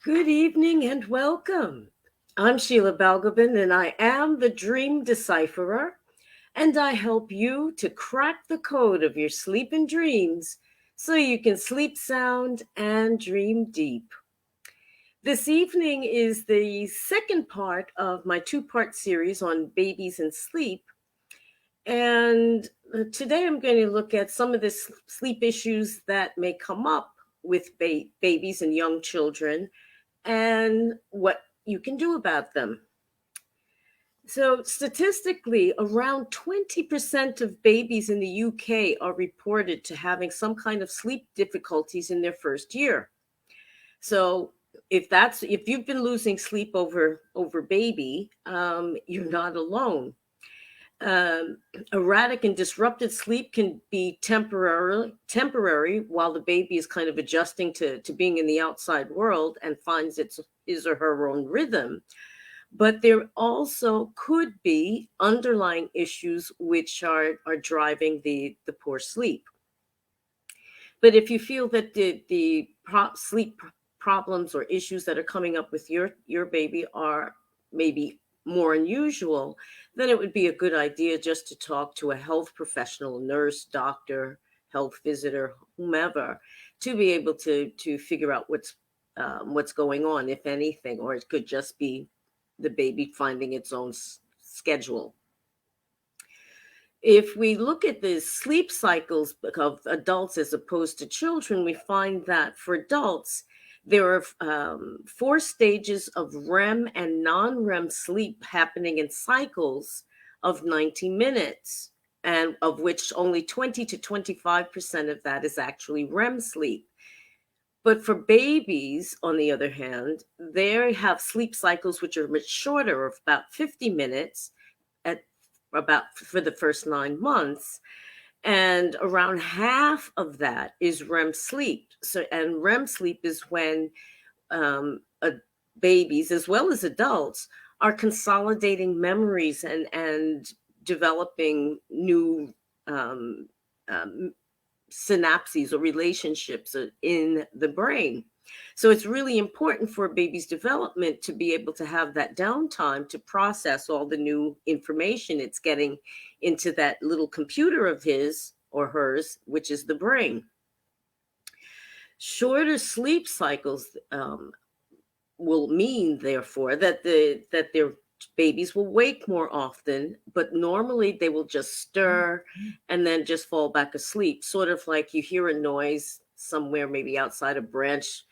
Good evening and welcome. I'm Sheila Balgobin and I am the Dream Decipherer, and I help you to crack the code of your sleep and dreams so you can sleep sound and dream deep. This evening is the second part of my two-part series on babies and sleep. And today I'm going to look at some of the sleep issues that may come up with babies and young children and what you can do about them. So, statistically, around 20% of babies in the UK are reported to having some kind of sleep difficulties in their first year. So, if you've been losing sleep over baby, you're not alone. Um, Erratic and disrupted sleep can be temporary while the baby is kind of adjusting to being in the outside world and finds its his or her own rhythm. But there also could be underlying issues which are driving the poor sleep. But if you feel that sleep problems or issues that are coming up with your baby are maybe more unusual, then it would be a good idea just to talk to a health professional, nurse, doctor, health visitor, whomever, to be able to figure out what's going on, if anything, or it could just be the baby finding its own schedule. If we look at the sleep cycles of adults as opposed to children, we find that for adults, there are four stages of REM and non REM sleep happening in cycles of 90 minutes, and of which only 20 to 25% of that is actually REM sleep. But for babies, on the other hand, they have sleep cycles which are much shorter, of about 50 minutes at about for the first 9 months, and around half of that is REM sleep. So, and REM sleep is when babies, as well as adults, are consolidating memories and developing new um, um, synapses or relationships in the brain. So it's really important for a baby's development to be able to have that downtime to process all the new information it's getting into that little computer of his or hers, which is the brain. Shorter sleep cycles will mean, therefore, that their babies will wake more often, but normally they will just stir and then just fall back asleep, sort of like you hear a noise somewhere, maybe outside a branch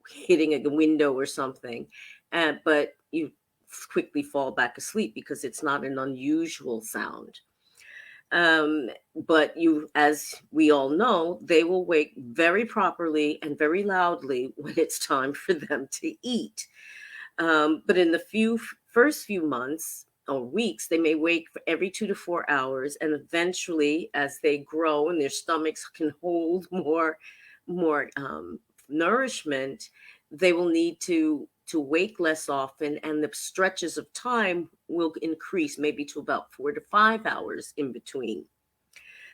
hitting a window or something, but you quickly fall back asleep because it's not an unusual sound. But as we all know, they will wake very properly and very loudly when it's time for them to eat. But in the first few months or weeks, they may wake for every 2 to 4 hours, and eventually, as they grow and their stomachs can hold more nourishment, they will need to wake less often, and the stretches of time will increase, maybe to about 4 to 5 hours in between.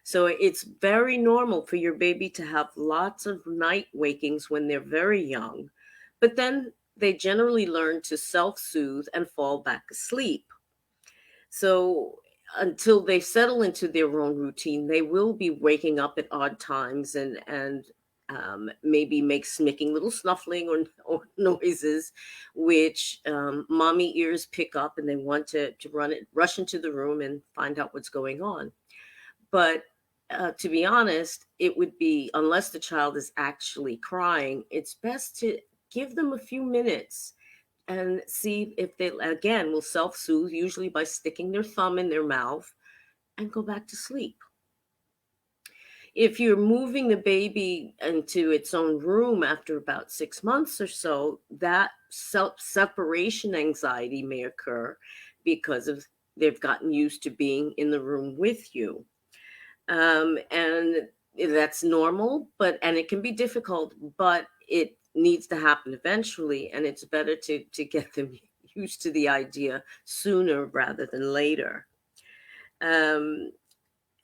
So it's very normal for your baby to have lots of night wakings when they're very young, but then they generally learn to self soothe and fall back asleep. So until they settle into their own routine, they will be waking up at odd times and maybe making little snuffling or noises, which mommy ears pick up, and they want to rush into the room and find out what's going on. But to be honest, it would be, unless the child is actually crying, it's best to give them a few minutes and see if they, again, will self soothe, usually by sticking their thumb in their mouth, and go back to sleep. If you're moving the baby into its own room after about 6 months or so, that self separation anxiety may occur because of they've gotten used to being in the room with you. And that's normal, and it can be difficult, but it needs to happen eventually, and it's better to get them used to the idea sooner rather than later. um,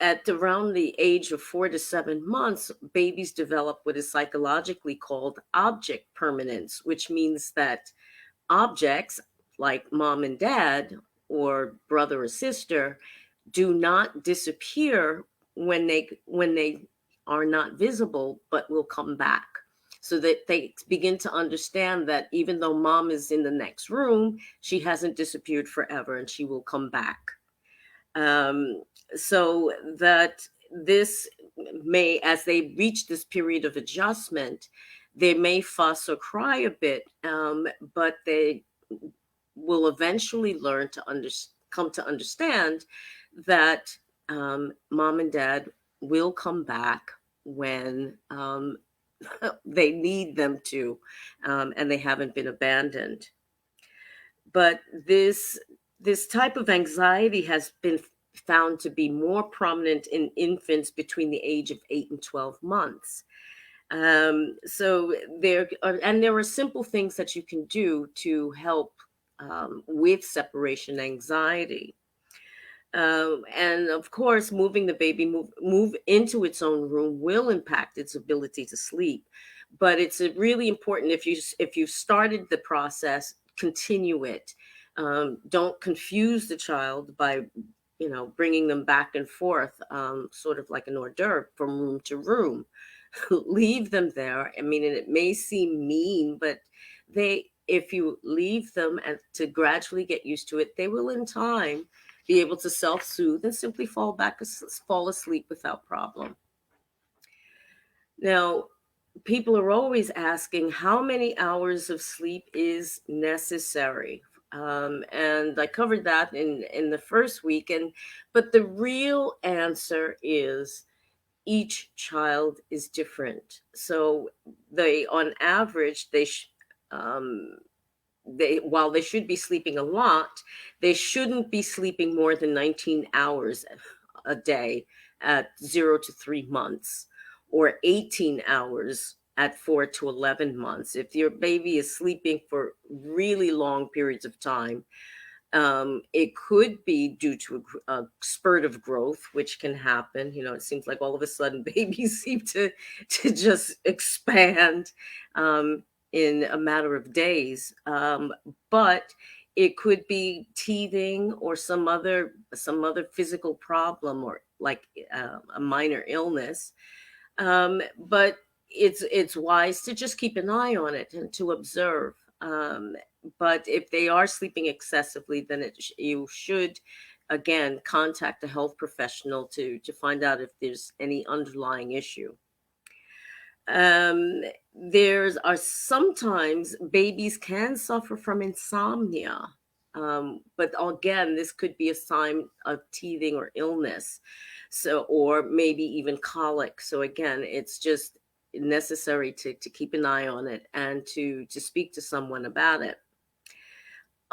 at around the age of 4 to 7 months, babies develop what is psychologically called object permanence, which means that objects like mom and dad or brother or sister do not disappear when they are not visible, but will come back. So that they begin to understand that even though mom is in the next room, she hasn't disappeared forever and she will come back. um, so that this may, as they reach this period of adjustment, they may fuss or cry a bit, but they will eventually learn to come to understand that mom and dad will come back when they need them to, and they haven't been abandoned. But this type of anxiety has been found to be more prominent in infants between the age of 8 and 12 months. So there are simple things that you can do to help with separation anxiety. And of course, moving the baby move into its own room will impact its ability to sleep. But it's really important, if you started the process, continue it. Don't confuse the child by bringing them back and forth, sort of like an hors d'oeuvre from room to room. Leave them there. I mean, and it may seem mean, but if you leave them and to gradually get used to it, they will in time be able to self-soothe and simply fall asleep without problem. Now, people are always asking how many hours of sleep is necessary. And I covered that in the first week. But the real answer is each child is different. So on average, um, while they should be sleeping a lot, they shouldn't be sleeping more than 19 hours a day at 0 to 3 months, or 18 hours at 4 to 11 months. If your baby is sleeping for really long periods of time, it could be due to a spurt of growth, which can happen. It seems like all of a sudden babies seem to just expand in a matter of days. But it could be teething or some other physical problem, or like a minor illness. But it's wise to just keep an eye on it and to observe. But if they are sleeping excessively, then you should again contact a health professional to find out if there's any underlying issue. um, there's are sometimes babies can suffer from insomnia, but again, this could be a sign of teething or illness, or maybe even colic. So again, it's just necessary to keep an eye on it and to speak to someone about it.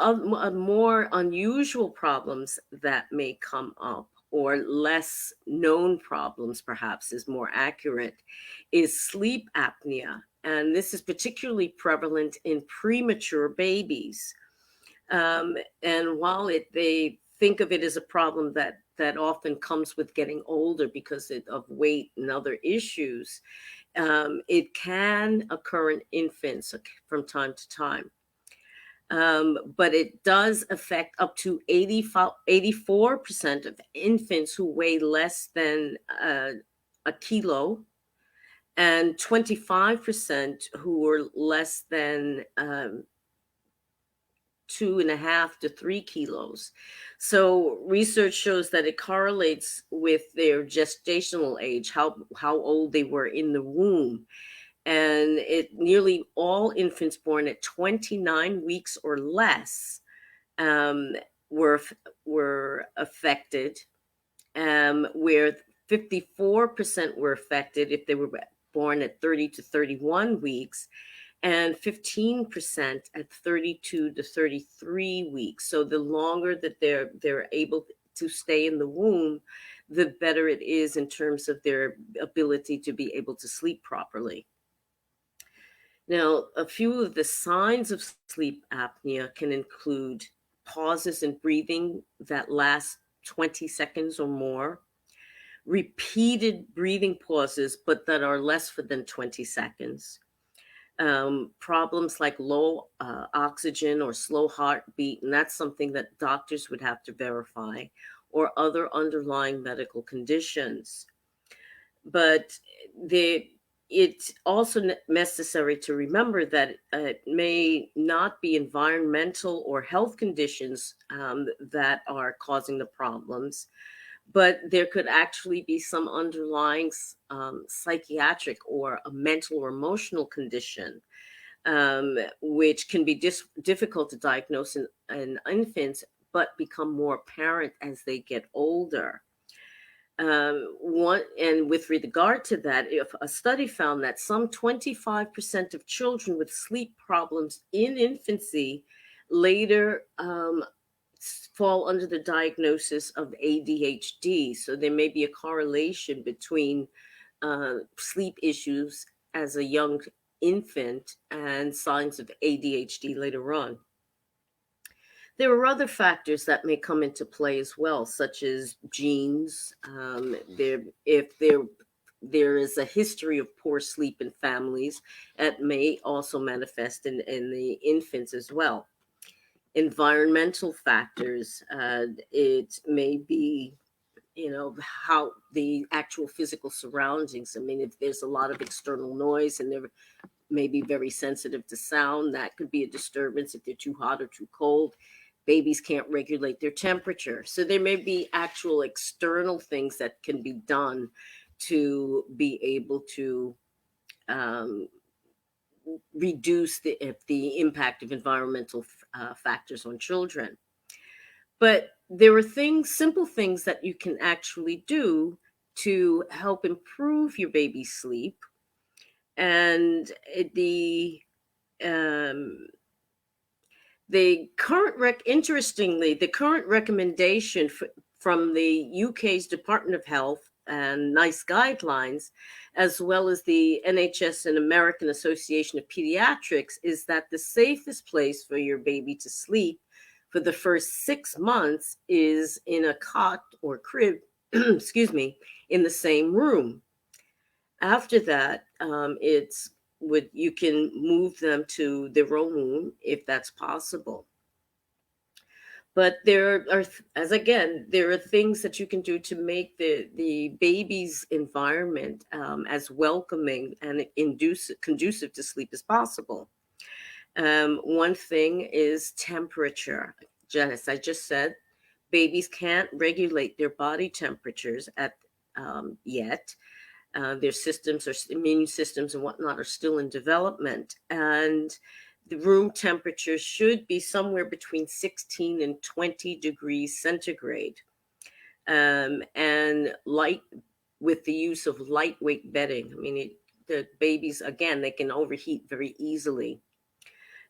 More unusual problems that may come up, or less known problems, perhaps is more accurate, is sleep apnea. And this is particularly prevalent in premature babies. And while they think of it as a problem that often comes with getting older because of weight and other issues, it can occur in infants from time to time. But it does affect up to 84% of infants who weigh less than a kilo, and 25% who are less than 2.5 to 3 kilos. So research shows that it correlates with their gestational age, how old they were in the womb. And nearly all infants born at 29 weeks or less um, were were affected, where 54% were affected if they were born at 30 to 31 weeks, and 15% at 32 to 33 weeks. So the longer that they're able to stay in the womb, the better it is in terms of their ability to be able to sleep properly. Now, a few of the signs of sleep apnea can include pauses in breathing that last 20 seconds or more, repeated breathing pauses, but that are less than 20 seconds. Problems like low oxygen or slow heartbeat, and that's something that doctors would have to verify, or other underlying medical conditions. But it's also necessary to remember that it may not be environmental or health conditions that are causing the problems, but there could actually be some underlying psychiatric or a mental or emotional condition, which can be difficult to diagnose in infants, but become more apparent as they get older. And with regard to that, if a study found that some 25% of children with sleep problems in infancy later fall under the diagnosis of ADHD. So there may be a correlation between sleep issues as a young infant and signs of ADHD later on. There are other factors that may come into play as well, such as genes. If there is a history of poor sleep in families, it may also manifest in the infants as well. Environmental factors, it may be, how the actual physical surroundings. I mean, if there's a lot of external noise and they're maybe very sensitive to sound, that could be a disturbance. If they're too hot or too cold, babies can't regulate their temperature. So there may be actual external things that can be done to be able to reduce the impact of environmental factors on children. But there are simple things that you can actually do to help improve your baby's sleep. And interestingly, the current recommendation from the UK's Department of Health and NICE guidelines, as well as the NHS and American Association of Pediatrics, is that the safest place for your baby to sleep for the first 6 months is in a cot or crib, excuse me, in the same room. After that, you can move them to their own room if that's possible. But there are things that you can do to make the baby's environment as welcoming and conducive to sleep as possible. One thing is temperature. As I just said, babies can't regulate their body temperatures yet. Their immune systems and whatnot are still in development. And the room temperature should be somewhere between 16 and 20 degrees centigrade. And with the use of lightweight bedding. I mean, the babies, again, they can overheat very easily.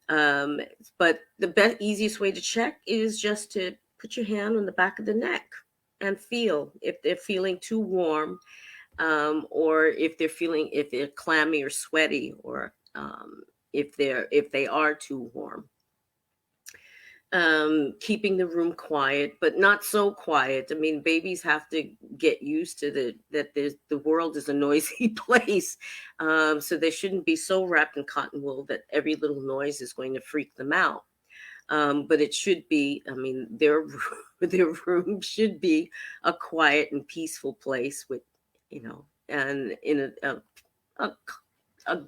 But the easiest way to check is just to put your hand on the back of the neck and feel if they're feeling too warm, or if they're clammy or sweaty, or if they are too warm. Keeping the room quiet, but not so quiet. I mean, babies have to get used to that the world is a noisy place. So they shouldn't be so wrapped in cotton wool that every little noise is going to freak them out. But it should be, I mean, their room should be a quiet and peaceful place with, and in a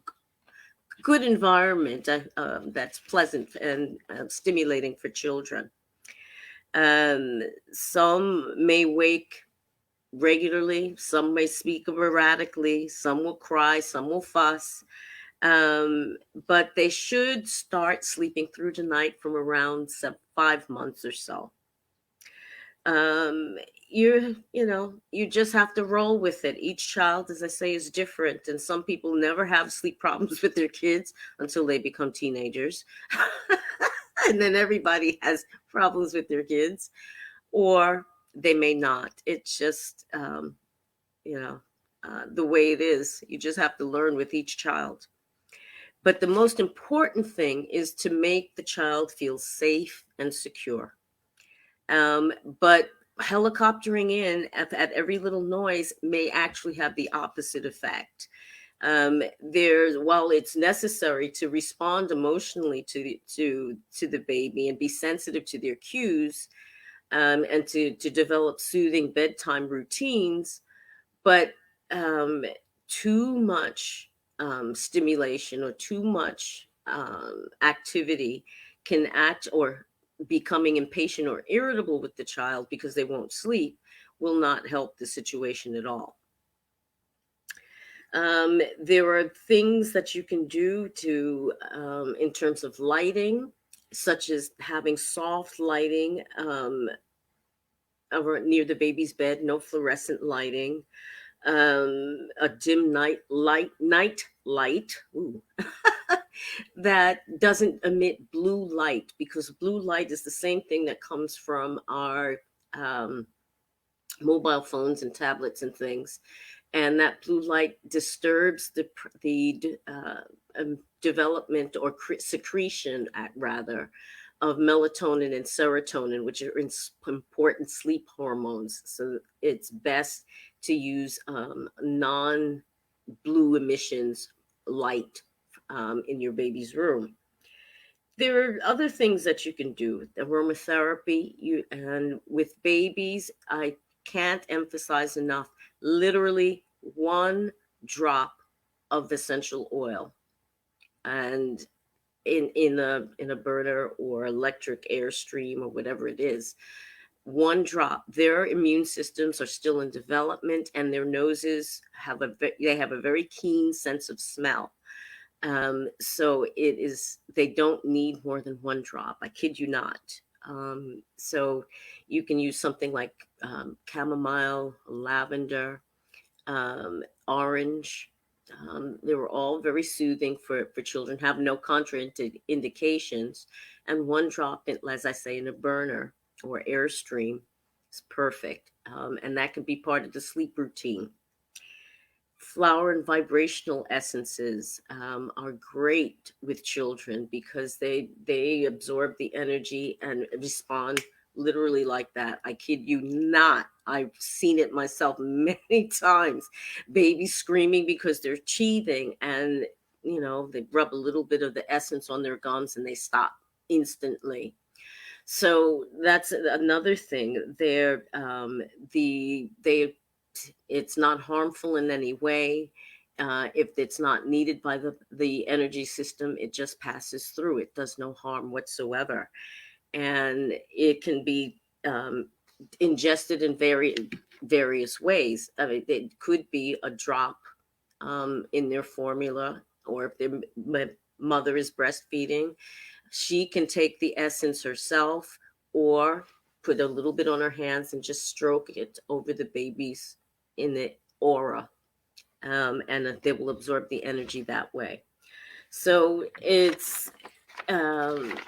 good environment that's pleasant and stimulating for children. Some may wake regularly, some may speak erratically, some will cry, some will fuss, but they should start sleeping through the night from around 5 months or so. You just have to roll with it. Each child, as I say, is different, and some people never have sleep problems with their kids until they become teenagers. And then everybody has problems with their kids, or they may not. It's just the way it is. You just have to learn with each child. But the most important thing is to make the child feel safe and secure. But helicoptering in at every little noise may actually have the opposite effect. There's while it's necessary to respond emotionally to the baby and be sensitive to their cues, and to develop soothing bedtime routines, but um, too much stimulation or too much activity can act, or becoming impatient or irritable with the child because they won't sleep, will not help the situation at all. There are things that you can do to, in terms of lighting, such as having soft lighting near the baby's bed, no fluorescent lighting, a dim night light, ooh, that doesn't emit blue light, because blue light is the same thing that comes from our um, mobile phones and tablets and things, and that blue light disturbs the development or secretion, rather, of melatonin and serotonin, which are important sleep hormones. So it's best to use non-blue emissions light in your baby's room. There are other things that you can do. Aromatherapy, and with babies, I can't emphasize enough. Literally one drop of essential oil, and in a burner or electric airstream or whatever it is, one drop. Their immune systems are still in development, and their noses they have a very keen sense of smell. So they don't need more than one drop. I kid you not. So you can use something like chamomile, lavender, orange. They were all very soothing for children, have no contraindications. And one drop, as I say, in a burner or airstream is perfect. And that can be part of the sleep routine. Flower and vibrational essences are great with children because they absorb the energy and respond literally like that. I kid you not. I've seen it myself many times. Babies screaming because they're teething, and they rub a little bit of the essence on their gums and they stop instantly. So that's another thing. It's not harmful in any way. If it's not needed by the energy system, it just passes through. It does no harm whatsoever, and it can be ingested in various ways. I mean, it could be a drop in their formula, or if their mother is breastfeeding, she can take the essence herself, or put a little bit on her hands and just stroke it over the baby's in the aura, and they will absorb the energy that way. So it's um,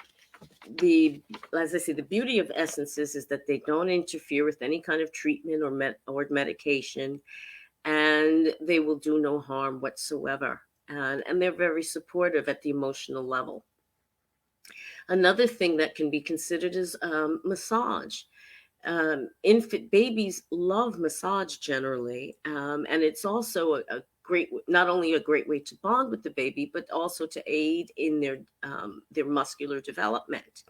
the as I say, the beauty of essences is that they don't interfere with any kind of treatment or medication, and they will do no harm whatsoever. And they're very supportive at the emotional level. Another thing that can be considered is massage. Infant babies love massage generally, and it's also a great, not only a great way to bond with the baby, but also to aid in their muscular development.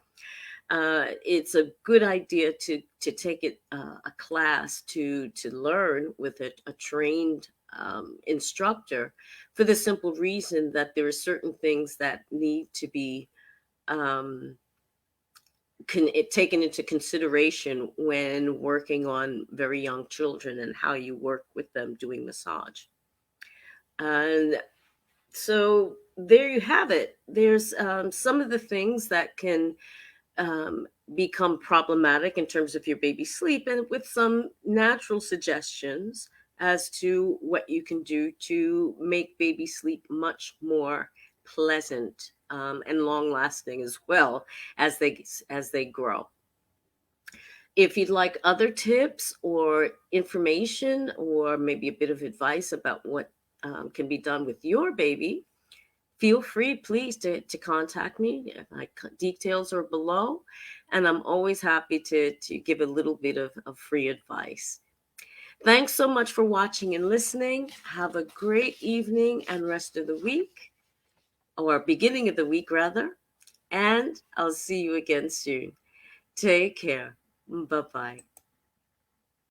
It's a good idea to take a class to learn with a trained instructor, for the simple reason that there are certain things that need to be um, taken into consideration when working on very young children, and how you work with them doing massage. And so there you have it. There's some of the things that can um, become problematic in terms of your baby's sleep, and with some natural suggestions as to what you can do to make baby sleep much more pleasant, and long lasting as well, as they grow. If you'd like other tips or information, or maybe a bit of advice about what can be done with your baby, feel free, please, to contact me. My details are below. and I'm always happy to give a little bit of free advice. Thanks so much for watching and listening. Have a great evening and rest of the week, or beginning of the week rather, and I'll see you again soon. Take care. Bye-bye.